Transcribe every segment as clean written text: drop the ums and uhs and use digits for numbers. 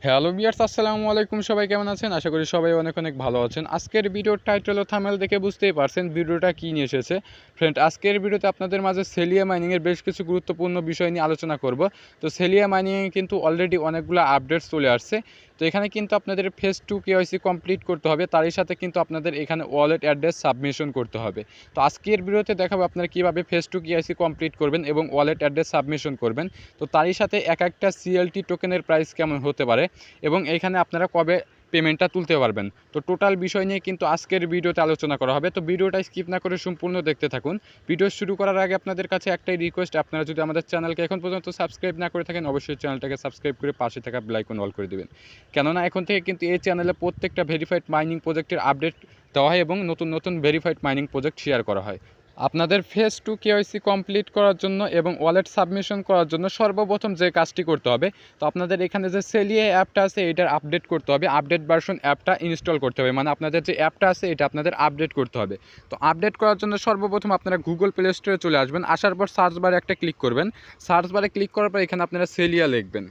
Hello viewers, আসসালামু আলাইকুম। সবাই কেমন আছেন? আশা করি সবাই অনেক অনেক ভালো আছেন। আজকের ভিডিওর টাইটেল ও থাম্বনেল দেখে বুঝতেই পারছেন ভিডিওটা কী নিয়ে এসেছে। ফ্রেন্ড, আজকের ভিডিওতে আপনাদের মাঝে সেলিয়া মাইনিংয়ের বেশ কিছু গুরুত্বপূর্ণ বিষয় নিয়ে আলোচনা করব। তো সেলিয়া মাইনিংয়ে কিন্তু অলরেডি অনেকগুলো আপডেটস চলে আসছে। তো এখানে কিন্তু আপনাদের ফেজ 2 কেওয়াইসি কমপ্লিট করতে হবে, তারই সাথে কিন্তু আপনাদের এখানে ওয়ালেট অ্যাড্রেস সাবমিশন করতে হবে। তো আজকের ভিডিওতে দেখাবো আপনারা কীভাবে ফেজ 2 কেওয়াইসি কমপ্লিট করবেন এবং ওয়ালেট অ্যাড্রেস সাবমিশন করবেন। তো তারই সাথে এক একটা সিএলটি টোকেনের প্রাইস কেমন হতে পারে এবং এইখানে আপনারা কবে পেমেন্টটা তুলতে পারবেন। তো টোটাল বিষয় নিয়ে কিন্তু আজকের ভিডিওতে আলোচনা করা হবে। তো ভিডিওটা স্কিপ না করে সম্পূর্ণ দেখতে থাকুন। ভিডিও শুরু করার আগে আপনাদের কাছে একটাই রিকোয়েস্ট, আপনারা যদি আমাদের চ্যানেলকে এখন পর্যন্ত সাবস্ক্রাইব না করে থাকেন, অবশ্যই চ্যানেলটাকে সাবস্ক্রাইব করে পাশে থাকা বেল আইকন অল করে দেবেন। কেননা এখন থেকে কিন্তু এই চ্যানেলে প্রত্যেকটা ভেরিফাইড মাইনিং প্রজেক্টের আপডেট দেওয়া হয় এবং নতুন নতুন ভেরিফাইড মাইনিং প্রজেক্ট শেয়ার করা হয়। আপনাদের ফেজ 2 কেওয়াইসি কমপ্লিট করার জন্য এবং ওয়ালেট সাবমিশন করার জন্য সর্বপ্রথম যে কাজটি করতে হবে, তো আপনাদের এখানে যে সেলিয়া অ্যাপটা আছে এটার আপডেট করতে হবে। আপডেট ভার্সন অ্যাপটা ইনস্টল করতে হবে, মানে আপনাদের যে অ্যাপটা আছে এটা আপনাদের আপডেট করতে হবে। তো আপডেট করার জন্য সর্বপ্রথম আপনারা গুগল প্লে স্টোরে চলে আসবেন। আসার পর সার্চ বারে একটা ক্লিক করবেন। সার্চ বারে ক্লিক করার পর এখানে আপনারা সেলিয়া লিখবেন।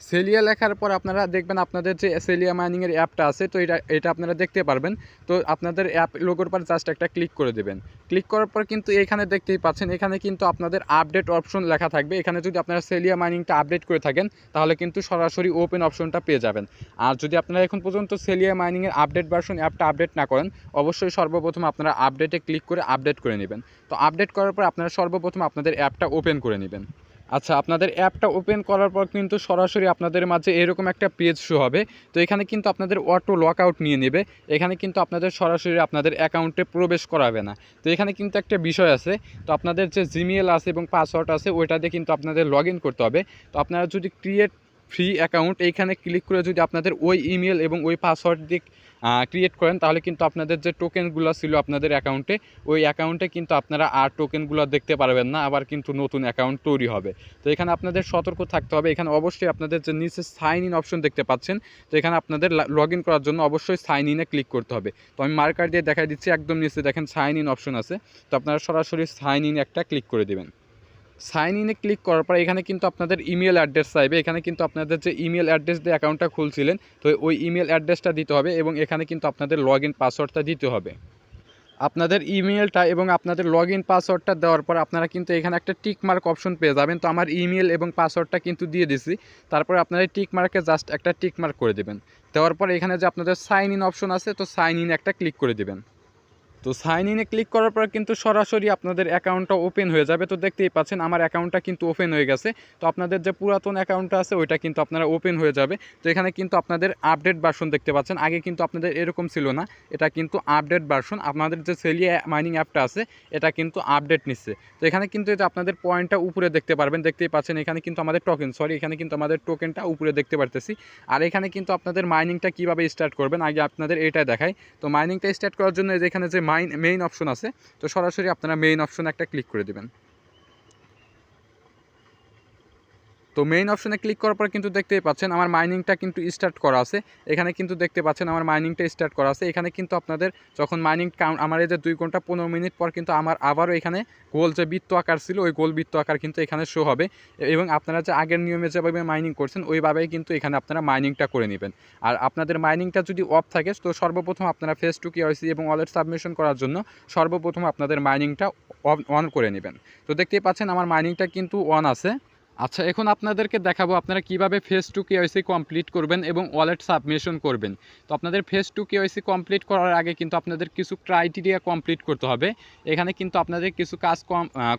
সেলিয়া লেখার পর আপনারা দেখবেন আপনাদের যে সেলিয়া মাইনিংয়ের অ্যাপটা আছে, তো এটা আপনারা দেখতে পারবেন। তো আপনাদের অ্যাপ লোগোর পর জাস্ট একটা ক্লিক করে দেবেন। ক্লিক করার পর কিন্তু এখানে দেখতেই পাচ্ছেন, এখানে কিন্তু আপনাদের আপডেট অপশন লেখা থাকবে। এখানে যদি আপনারা সেলিয়া মাইনিংটা আপডেট করে থাকেন তাহলে কিন্তু সরাসরি ওপেন অপশনটা পেয়ে যাবেন। আর যদি আপনারা এখন পর্যন্ত সেলিয়া মাইনিংয়ের আপডেট ভার্সন অ্যাপটা আপডেট না করেন, অবশ্যই সর্বপ্রথম আপনারা আপডেটে ক্লিক করে আপডেট করে নেবেন। তো আপডেট করার পর আপনারা সর্বপ্রথম আপনাদের অ্যাপটা ওপেন করে নেবেন। আচ্ছা, আপনাদের অ্যাপটা ওপেন করার পর কিন্তু সরাসরি আপনাদের মাঝে এরকম একটা পেজ শো হবে। তো এখানে কিন্তু আপনাদের অটো লক আউট নিয়ে নেবে। এখানে কিন্তু আপনাদের সরাসরি আপনাদের অ্যাকাউন্টে প্রবেশ করাবে না। তো এখানে কিন্তু একটা বিষয় আছে, তো আপনাদের যে জিমেল আছে এবং পাসওয়ার্ড আছে ওইটা দিয়ে কিন্তু আপনাদের লগ ইন করতে হবে। তো আপনারা যদি ক্রিয়েট ফ্রি অ্যাকাউন্ট এইখানে ক্লিক করে যদি আপনাদের ওই ইমেল এবং ওই পাসওয়ার্ড দিয়ে ক্রিয়েট করেন, তাহলে কিন্তু আপনাদের যে টোকেনগুলো ছিল আপনাদের অ্যাকাউন্টে, ওই অ্যাকাউন্টে কিন্তু আপনারা আর টোকেনগুলো দেখতে পারবেন না, আবার কিন্তু নতুন অ্যাকাউন্ট তৈরি হবে। তো এখানে আপনাদের সতর্ক থাকতে হবে। এখানে অবশ্যই আপনাদের যে নিচে সাইন ইন অপশন দেখতে পাচ্ছেন, তো এখানে আপনাদের লগ ইন করার জন্য অবশ্যই সাইন ইনে ক্লিক করতে হবে। তো আমি মার্কার দিয়ে দেখাই দিচ্ছি, একদম নিচে দেখেন সাইন ইন অপশন আছে। তো আপনারা সরাসরি সাইন ইন একটা ক্লিক করে দেবেন। সাইন ইনে ক্লিক করার পর এখানে কিন্তু আপনাদের ইমেল অ্যাড্রেস চাইবে। এখানে কিন্তু আপনাদের যে ইমেল অ্যাড্রেস দিয়ে অ্যাকাউন্টটা খুলছিলেন, তো ওই ইমেল অ্যাড্রেসটা দিতে হবে এবং এখানে কিন্তু আপনাদের লগ ইন পাসওয়ার্ডটা দিতে হবে। আপনাদের ইমেলটা এবং আপনাদের লগ ইন পাসওয়ার্ডটা দেওয়ার পর আপনারা কিন্তু এখানে একটা টিক মার্ক অপশন পেয়ে যাবেন। তো আমার ইমেল এবং পাসওয়ার্ডটা কিন্তু দিয়ে দিছি। তারপরে আপনারা এই টিক মার্কে জাস্ট একটা টিক মার্ক করে দেবেন। দেওয়ার পর এখানে যে আপনাদের সাইন ইন অপশন আছে, তো সাইন ইন একটা ক্লিক করে দেবেন। তো সাইন ইনে ক্লিক করার পর কিন্তু সরাসরি আপনাদের অ্যাকাউন্টটা ওপেন হয়ে যাবে। তো দেখতেই পাচ্ছেন আমার অ্যাকাউন্টটা কিন্তু ওপেন হয়ে গেছে। তো আপনাদের যে পুরাতন অ্যাকাউন্টটা আছে ওইটা কিন্তু আপনারা ওপেন হয়ে যাবে। তো এখানে কিন্তু আপনাদের আপডেট ভার্সন দেখতে পাচ্ছেন। আগে কিন্তু আপনাদের এরকম ছিল না, এটা কিন্তু আপডেট ভার্সন। আপনাদের যে সেলিয়া মাইনিং অ্যাপটা আছে এটা কিন্তু আপডেট নিচ্ছে। তো এখানে কিন্তু এটা আপনাদের পয়েন্টটা উপরে দেখতে পারবেন, দেখতেই পাচ্ছেন। এখানে কিন্তু আমাদের এখানে কিন্তু আমাদের টোকেনটা উপরে দেখতে পারতেছি। আর এখানে কিন্তু আপনাদের মাইনিংটা কীভাবে স্টার্ট করবেন আগে আপনাদের এটা দেখাই। তো মাইনিংটা স্টার্ট করার জন্য এখানে যে মেইন অপশন আছে, তো সরাসরি আপনারা মেইন অপশনে একটা ক্লিক করে দেবেন। তো মেইন অপশনে ক্লিক করার পর কিন্তু দেখতেই পাচ্ছেন আমার মাইনিংটা কিন্তু স্টার্ট করা আছে। এখানে কিন্তু দেখতে পাচ্ছেন আমার মাইনিংটা স্টার্ট করা আছে। এখানে কিন্তু আপনাদের যখন মাইনিং কাউন্ট আমার এই যে 2 ঘন্টা 15 মিনিট পর কিন্তু আমার আবারও এখানে গোল যে বৃত্ত আকার ছিল ওই গোল বৃত্ত আকার কিন্তু এখানে শো হবে এবং আপনারা যে আগের নিয়মে যেভাবে মাইনিং করছেন ওইভাবেই কিন্তু এখানে আপনারা মাইনিংটা করে নেবেন। আর আপনাদের মাইনিংটা যদি অফ থাকে, তো সর্বপ্রথম আপনারা ফেজ 2 কেওয়াইসি এবং ওয়ালেট সাবমিশন করার জন্য সর্বপ্রথম আপনাদের মাইনিংটা অন করে নেবেন। তো দেখতেই পাচ্ছেন আমার মাইনিংটা কিন্তু অন আছে। আচ্ছা, এখন আপনাদেরকে দেখাবো আপনারা কিভাবে ফেজ 2 কেওয়াইসি কমপ্লিট করবেন এবং ওয়ালেট সাবমিশন করবেন। তো আপনাদের ফেজ 2 কেওয়াইসি কমপ্লিট করার আগে কিন্তু আপনাদের কিছু ক্রাইটেরিয়া কমপ্লিট করতে হবে। এখানে কিন্তু আপনাদের কিছু কাজ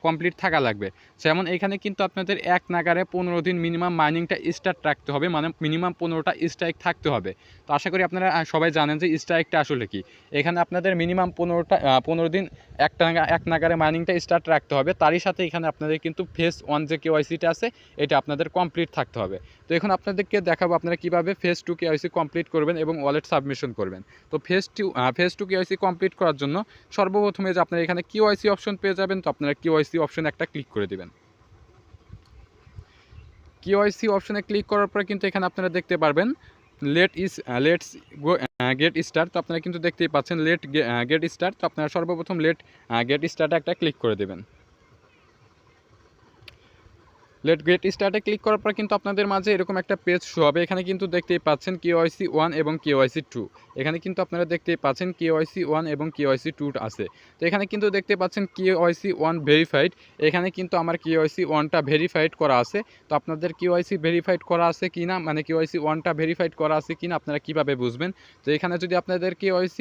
কমপ্লিট থাকা লাগবে। যেমন এখানে কিন্তু আপনাদের এক নাগারে 15 দিন মিনিমাম মাইনিংটা স্টার্ট রাখতে হবে, মানে মিনিমাম 15টা স্ট্রাইক থাকতে হবে। তো আশা করি আপনারা সবাই জানেন যে স্ট্রাইকটা আসলে কি। এখানে আপনাদের মিনিমাম 15 দিন এক নাগারে মাইনিংটা স্টার্ট রাখতে হবে। তারই সাথে এখানে আপনাদের কিন্তু ফেজ 1 যে কেওয়াইসিটা আছে এটা আপনাদের কমপ্লিট থাকতে হবে। তো এখন আপনাদেরকে দেখাবো আপনারা কিভাবে ফেজ 2 কেওয়াইসি কমপ্লিট করবেন এবং ওয়ালেট সাবমিশন করবেন। তো ফেজ 2 কেওয়াইসি কমপ্লিট করার জন্য সর্বপ্রথমে যে আপনারা এখানে কেওয়াইসি অপশন পেয়ে যাবেন, তো আপনারা কেওয়াইসি অপশন একটা ক্লিক করে দিবেন। কেওয়াইসি অপশনে ক্লিক করার পর কিন্তু এখানে আপনারা দেখতে পারবেন লেটস গো গেট স্টার্ট। তো আপনারা কিন্তু দেখতেই পাচ্ছেন গেট স্টার্ট। তো আপনারা সর্বপ্রথম গেট স্টার্টে একটা ক্লিক করে দেবেন। লেট গেট স্টার্টে ক্লিক করার পর কিন্তু আপনাদের মাঝে এরকম একটা পেজ শো হবে। এখানে কিন্তু দেখতেই পাচ্ছেন KYC 1 এবং KYC 2। এখানে কিন্তু আপনারা দেখতেই পাচ্ছেন KYC 1 এবং KYC 2 আছে। তো এখানে কিন্তু দেখতে পাচ্ছেন KYC 1 ভেরিফাইড। এখানে কিন্তু আমার KYC 1টা ভেরিফাইড করা আছে। তো আপনাদের KYC ভেরিফাইড করা আছে কিনা, মানে KYC 1টা ভেরিফাইড করা আছে কিনা আপনারা কিভাবে বুঝবেন? তো এখানে যদি আপনাদের KYC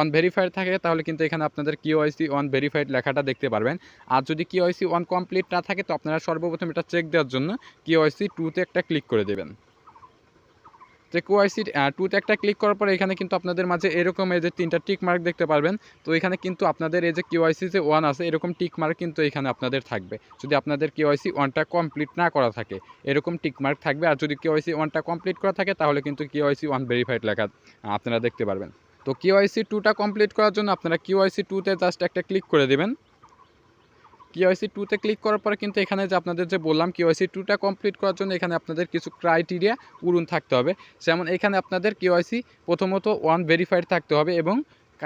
1 ভেরিফাইড থাকে তাহলে কিন্তু এখানে আপনাদের KYC 1 ভেরিফাইড লেখাটা দেখতে পারবেন। আর যদি KYC 1 কমপ্লিট না থাকে তো আপনারা সর্বপ্রথম এটা চেক দেওয়ার জন্য KYC 2 তে একটা ক্লিক করে দেবেন। তো KYC 2 তে একটা ক্লিক করার পরে এখানে কিন্তু আপনাদের মাঝে এরকম এই যে 3টা টিক মার্ক দেখতে পারবেন। তো এখানে কিন্তু আপনাদের এই যে KYC যে 1 আছে এরকম টিক মার্ক কিন্তু এখানে আপনাদের থাকবে। যদি আপনাদের KYC 1টা কমপ্লিট না করা থাকে এরকম টিক মার্ক থাকবে। আর যদি KYC 1টা কমপ্লিট করা থাকে তাহলে কিন্তু KYC 1 ভেরিফাইড লেখা আপনারা দেখতে পারবেন। তো KYC 2টা কমপ্লিট করার জন্য আপনারা KYC 2 তে জাস্ট একটা ক্লিক করে দেবেন। KYC 2 তে ক্লিক করার পরে কিন্তু এখানে যে আপনাদের যে বললাম KYC 2টা কমপ্লিট করার জন্য এখানে আপনাদের কিছু ক্রাইটেরিয়া পূরণ থাকতে হবে। যেমন এখানে আপনাদের KYC প্রথমত 1 ভেরিফাইড থাকতে হবে এবং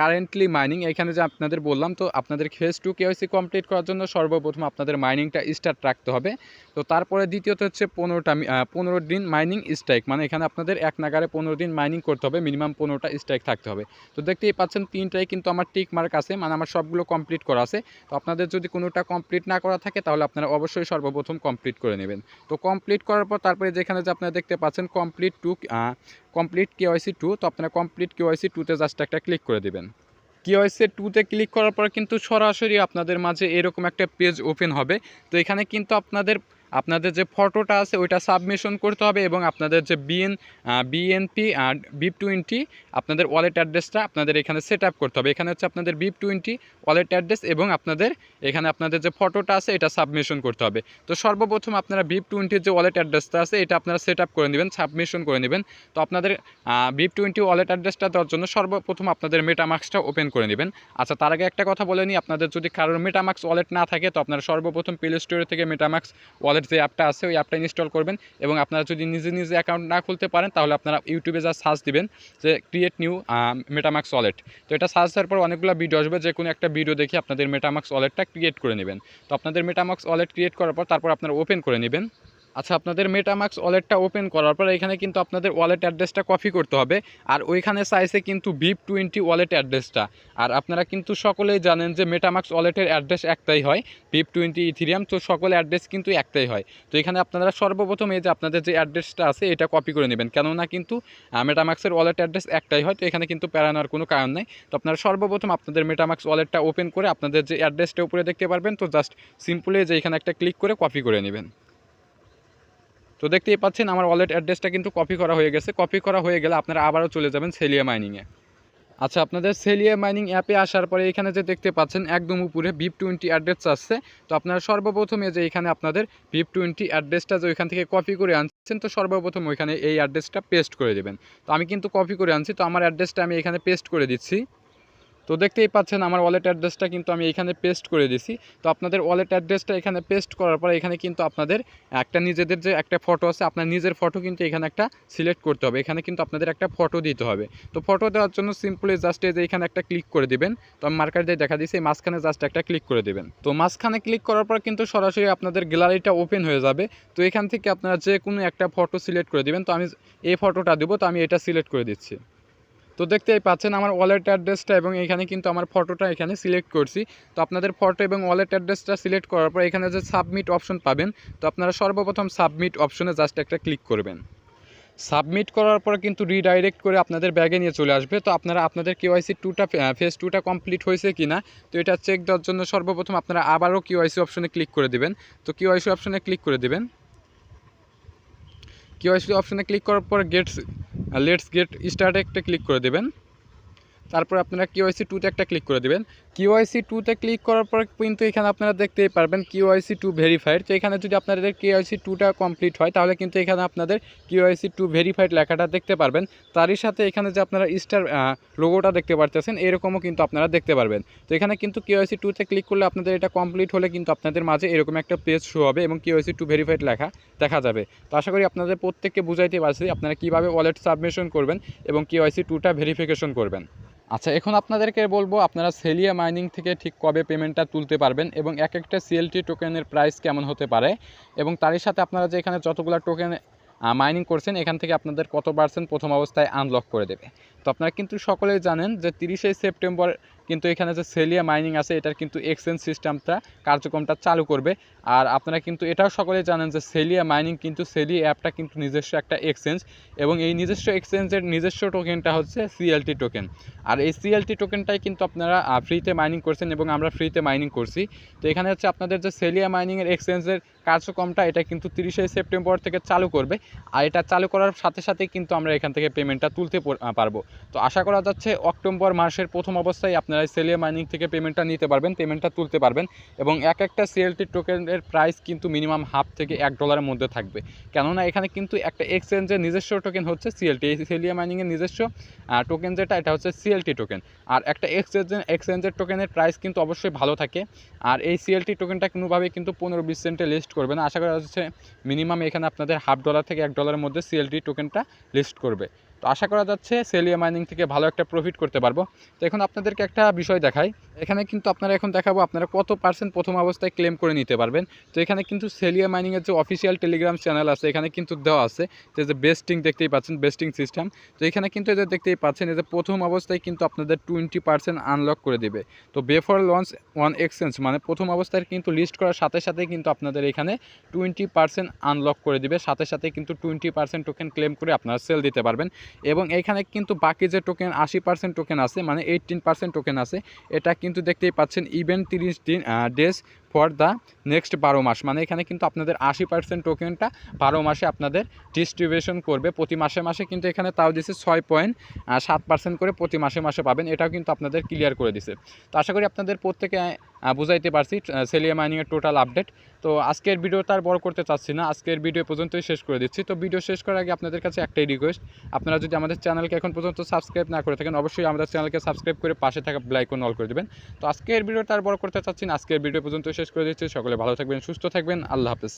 কারেন্টলি মাইনিং এখানে যে আপনাদের বললাম। তো আপনাদের ফেজ 2 KYC কমপ্লিট করার জন্য সর্বপ্রথম আপনাদের মাইনিংটা স্টার্ট রাখতে হবে। তো তারপরে দ্বিতীয়ত হচ্ছে 15 দিন মাইনিং স্ট্রাইক, মানে এখানে আপনাদের এক নাগারে 15 দিন মাইনিং করতে হবে, মিনিমাম 15টা স্ট্রাইক থাকতে হবে। তো দেখতেই পাচ্ছেন 3টাই কিন্তু আমার টিক মার্ক আছে, মানে আমার সবগুলো কমপ্লিট করা আছে। তো আপনাদের যদি কোনোটা কমপ্লিট না করা থাকে তাহলে আপনারা অবশ্যই সর্বপ্রথম কমপ্লিট করে নেবেন। তো কমপ্লিট করার পর তারপরে যেখানে যে আপনারা দেখতে পাচ্ছেন কমপ্লিট KYC 2, তো আপনারা কমপ্লিট KYC 2 তে জাস্ট একটা ক্লিক করে দেবেন। KYC 2 তে ক্লিক করার পর কিন্তু সরাসরি আপনাদের মাঝে এরকম একটা পেজ ওপেন হবে। তো এখানে কিন্তু আপনাদের যে ফটোটা আছে ওইটা সাবমিশন করতে হবে এবং আপনাদের যে BNP আর BIP20 আপনাদের ওয়ালেট অ্যাড্রেসটা আপনাদের এখানে সেট আপ করতে হবে। এখানে হচ্ছে আপনাদের BIP20 ওয়ালেট অ্যাড্রেস এবং এখানে আপনাদের যে ফটোটা আছে এটা সাবমিশন করতে হবে। তো সর্বপ্রথম আপনারা BIP20 যে ওয়ালেট অ্যাড্রেসটা আছে এটা আপনারা সেট আপ করে নেবেন, সাবমিশন করে নেবেন। তো আপনাদের BIP20 ওয়ালেট অ্যাড্রেসটা দেওয়ার জন্য সর্বপ্রথম আপনাদের মেটামাস্কটা ওপেন করে নেবেন। আচ্ছা, তার আগে একটা কথা বলে নিই, আপনাদের যদি কারোর মেটামাস্ক ওয়ালেট না থাকে তো আপনারা সর্বপ্রথম প্লে স্টোর থেকে মেটামাস্ক ওয়ালেট যে অ্যাপটা আছে ওই অ্যাপটা ইনস্টল করবেন। এবং আপনারা যদি নিজে অ্যাকাউন্ট না খুলতে পারেন তাহলে আপনারা ইউটিউবে যা সার্চ দিবেন যে ক্রিয়েট নিউ মেটামাস্ক ওয়ালেট, তো এটা সার্চ দেওয়ার পর অনেকগুলো ভিডিও আসবে, যে কোনো একটা ভিডিও দেখে আপনাদের মেটামাস্ক ওয়ালেটটা ক্রিয়েট করে নেবেন। তো আপনাদের মেটামাস্ক ওয়ালেট ক্রিয়েট করার পর তারপর আপনারা ওপেন করে নেবেন। আচ্ছা, আপনাদের মেটামাস্ক ওয়ালেটটা ওপেন করার পর এখানে কিন্তু আপনাদের ওয়ালেট অ্যাড্রেসটা কপি করতে হবে। আর ওইখানে চাইছে কিন্তু BIP20 ওয়ালেট অ্যাড্রেসটা। আর আপনারা কিন্তু সকলেই জানেন যে মেটামাস্ক ওয়ালেটের অ্যাড্রেস একটাই হয়, BIP20 ইথিরিয়াম, তো সকল অ্যাড্রেস কিন্তু একটাই হয়। তো এখানে আপনারা সর্বপ্রথম এই যে আপনাদের যে অ্যাড্রেসটা আছে এটা কপি করে নেবেন, কেননা কিন্তু মেটামাস্কের ওয়ালেট অ্যাড্রেস একটাই হয়। তো এখানে কিন্তু প্যারা নেওয়ার কোনো কারণ নেই। তো আপনারা সর্বপ্রথম আপনাদের মেটামাস্ক ওয়ালেটটা ওপেন করে আপনাদের যে অ্যাড্রেসটা উপরে দেখতে পারবেন, তো জাস্ট সিম্পলি যে এখানে একটা ক্লিক করে কপি করে নেবেন। তো দেখতেই পাচ্ছেন আমার ওয়ালেট অ্যাড্রেসটা কিন্তু কপি করা হয়ে গেছে। কপি করা হয়ে গেলে আপনারা আবারও চলে যাবেন সেলিয়া মাইনিংয়ে। আচ্ছা, আপনাদের সেলিয়া মাইনিং অ্যাপে আসার পরে এখানে যে দেখতে পাচ্ছেন একদম উপরে BIP20 অ্যাড্রেস আসছে। তো আপনারা সর্বপ্রথমে যে এখানে আপনাদের BIP20 অ্যাড্রেসটা যে ওইখান থেকে কপি করে আনছেন, তো সর্বপ্রথম ওইখানে এই অ্যাড্রেসটা পেস্ট করে দেবেন। তো আমি কিন্তু কপি করে আনছি, তো আমার অ্যাড্রেসটা আমি এখানে পেস্ট করে দিচ্ছি। তো দেখতেই পাচ্ছেন আমার ওয়ালেট অ্যাড্রেসটা কিন্তু আমি এখানে পেস্ট করে দিছি। তো আপনাদের ওয়ালেট অ্যাড্রেসটা এখানে পেস্ট করার পর এখানে কিন্তু আপনাদের একটা নিজেদের যে একটা ফটো আছে, আপনার নিজের ফটো কিন্তু এখানে একটা সিলেক্ট করতে হবে। এখানে কিন্তু আপনাদের একটা ফটো দিতে হবে। তো ফটো দেওয়ার জন্য সিম্পলি জাস্ট এই যে এখানে একটা ক্লিক করে দিবেন। তো আমি মার্কার দিয়ে দেখা দিচ্ছি, এই মাঝখানে জাস্ট একটা ক্লিক করে দেবেন। তো মাঝখানে ক্লিক করার পর কিন্তু সরাসরি আপনাদের গ্যালারিটা ওপেন হয়ে যাবে। তো এখান থেকে আপনারা যে কোনো একটা ফটো সিলেক্ট করে দিবেন। তো আমি এই ফটোটা দেবো, তো আমি এটা সিলেক্ট করে দিচ্ছি। তো দেখতেই পাচ্ছেন আমার ওয়ালেট অ্যাড্রেসটা এবং এখানে কিন্তু আমার ফটোটা এখানে সিলেক্ট করছি। তো আপনাদের ফটো এবং ওয়ালেট অ্যাড্রেসটা সিলেক্ট করার পর এখানে যে সাবমিট অপশন পাবেন, তো আপনারা সর্বপ্রথম সাবমিট অপশনে জাস্ট একটা ক্লিক করবেন। সাবমিট করার পর কিন্তু রিডাইরেক্ট করে আপনাদের ব্যাগে নিয়ে চলে আসবে। তো আপনারা আপনাদের KYC 2টা ফেজ 2টা কমপ্লিট হয়েছে কিনা তো এটা চেক দেওয়ার জন্য সর্বপ্রথম আপনারা আবারও KYC অপশনে ক্লিক করে দেবেন। তো KYC অপশনে ক্লিক করে দেবেন। KYC অপশনে ক্লিক করার পর লেটস গেট স্টার্টে একটা ক্লিক করে দেবেন। তারপর আপনারা KYC 2তে একটা ক্লিক করে দেবেন। KYC 2তে ক্লিক করার পর কিন্তু এখানে আপনারা দেখতেই পারবেন KYC 2 ভেরিফাইড। তো এখানে যদি আপনাদের KYC 2টা কমপ্লিট হয় তাহলে কিন্তু এখানে আপনাদের KYC 2 ভেরিফাইড লেখাটা দেখতে পারবেন। তারই সাথে এখানে যে আপনারা স্টার লোগোটা দেখতে পারতেছেন এরকমও কিন্তু আপনারা দেখতে পারবেন। তো এখানে কিন্তু KYC 2তে ক্লিক করলে আপনাদের এটা কমপ্লিট হলে কিন্তু আপনাদের মাঝে এরকম একটা পেজ শো হবে এবং KYC 2 ভেরিফাইড লেখা দেখা যাবে। তো আশা করি আপনাদের প্রত্যেককে বুঝাইতে পারছি আপনারা কীভাবে ওয়ালেট সাবমিশন করবেন এবং KYC 2টা ভেরিফিকেশন করবেন। আচ্ছা, এখন আপনাদেরকে বলবো আপনারা সেলিয়া মাইনিং থেকে ঠিক কবে পেমেন্টটা তুলতে পারবেন এবং এক একটা সিএলটি টোকেনের প্রাইস কেমন হতে পারে এবং তারই সাথে আপনারা যে এখানে যতগুলো টোকেন মাইনিং করছেন এখান থেকে আপনাদের কত পার্সেন্ট প্রথম অবস্থায় আনলক করে দেবে। তো আপনারা কিন্তু সকলেই জানেন যে 30শে সেপ্টেম্বর কিন্তু এখানে যে সেলিয়া মাইনিং আছে এটার কিন্তু এক্সচেঞ্জ সিস্টেমটা কার্যক্রমটা চালু করবে। আর আপনারা কিন্তু এটাও সকলেই জানেন যে সেলিয়া মাইনিং কিন্তু সেলি অ্যাপটা কিন্তু নিজস্ব একটা এক্সচেঞ্জ এবং এই নিজস্ব এক্সচেঞ্জের নিজস্ব টোকেনটা হচ্ছে সিএলটি টোকেন। আর এই সিএলটি টোকেনটাই কিন্তু আপনারা ফ্রিতে মাইনিং করছেন এবং আমরা ফ্রিতে মাইনিং করছি। তো এখানে হচ্ছে আপনাদের যে সেলিয়া মাইনিংয়ের এক্সচেঞ্জের কার্যক্রমটা এটা কিন্তু 30শে সেপ্টেম্বর থেকে চালু করবে। আর এটা চালু করার সাথে সাথেই কিন্তু আমরা এখান থেকে পেমেন্টটা তুলতে পারবো। তো আশা করা যাচ্ছে অক্টোবর মাসের প্রথম অবস্থায় আপনারা সেলিয়া মাইনিং থেকে পেমেন্টটা নিতে পারবেন, পেমেন্টটা তুলতে পারবেন এবং এক একটা সিএলটি টোকেনের প্রাইস কিন্তু মিনিমাম হাফ থেকে $1 মধ্যে থাকবে। কেননা এখানে কিন্তু একটা এক্সচেঞ্জের নিজস্ব টোকেন হচ্ছে সিএলটি, এই সেলিয়া মাইনিংয়ের নিজস্ব টোকেন যেটা এটা হচ্ছে সিএলটি টোকেন। আর একটা এক্সচেঞ্জের টোকেনের প্রাইস কিন্তু অবশ্যই ভালো থাকে। আর এই সিএলটি টোকেনটা কোনোভাবেই কিন্তু 15-20 সেন্টে লিস্ট করবে না, আশা করা যাচ্ছে মিনিমাম এখানে আপনাদের $0.50 থেকে $1 মধ্যে সিএলটি টোকেনটা লিস্ট করবে। তো আশা করা যাচ্ছে সেলিয়া মাইনিং থেকে ভালো একটা প্রফিট করতে পারবো। তো এখন আপনাদেরকে একটা বিষয় দেখাই, এখানে কিন্তু আপনারা এখন দেখাবো আপনারা কত পার্সেন্ট প্রথম অবস্থায় ক্লেম করে নিতে পারবেন। তো এখানে কিন্তু সেলিয়া মাইনিংয়ের যে অফিসিয়াল টেলিগ্রাম চ্যানেল আছে এখানে কিন্তু দেওয়া আছে যে বেস্টিং দেখতেই পাচ্ছেন, বেস্টিং সিস্টেম। তো এখানে কিন্তু এদের দেখতেই পাচ্ছেন এই যে প্রথম অবস্থায় কিন্তু আপনাদের 20% আনলক করে দেবে। তো বেফর লঞ্চ ওয়ান এক্সচেঞ্জ মানে প্রথম অবস্থায় কিন্তু লিস্ট করার সাথে সাথে কিন্তু আপনাদের এখানে 20% আনলক করে দিবে, সাথে সাথে কিন্তু 20% টোকেন ক্লেম করে আপনারা সেল দিতে পারবেন। এবং এখানে কিন্তু বাকি যে টোকেন 80% টোকেন আছে মানে 18% টোকেন আছে এটা কিন্তু দেখতেই পাচ্ছেন ইভেন্ট 30 দিন ডেজ ফর দ্য নেক্সট 12 মাস, মানে এখানে কিন্তু আপনাদের 80% টোকেনটা 12 মাসে আপনাদের ডিস্ট্রিবিউশন করবে। প্রতি মাসে মাসে কিন্তু এখানে তাও দিচ্ছে 6.7% করে প্রতি মাসে মাসে পাবেন, এটাও কিন্তু আপনাদের ক্লিয়ার করে দিছে। তো আশা করি আপনাদের প্রত্যেকে বুঝাইতে পারছি সেলিয়া মাইনিংয়ের টোটাল আপডেট। তো আজকের ভিডিওটা আর বড় করতে চাচ্ছি না, আজকের ভিডিও পর্যন্তই শেষ করে দিচ্ছি। তো ভিডিও শেষ করার আগে আপনাদের কাছে একটাই রিকোয়েস্ট, আপনারা যদি আমাদের চ্যানেলকে এখন পর্যন্ত সাবস্ক্রাইব না করে থাকেন অবশ্যই আমাদের চ্যানেলকে সাবস্ক্রাইব করে পাশে থাকা বেল আইকন অল করে দেবেন। তো আজকের ভিডিওটা আর বড় করতে চাচ্ছি না, আজকের ভিডিও পর্যন্ত শেষ করে দিচ্ছি। সকলে ভালো থাকবেন, সুস্থ থাকবেন, আল্লাহ হাফেজ।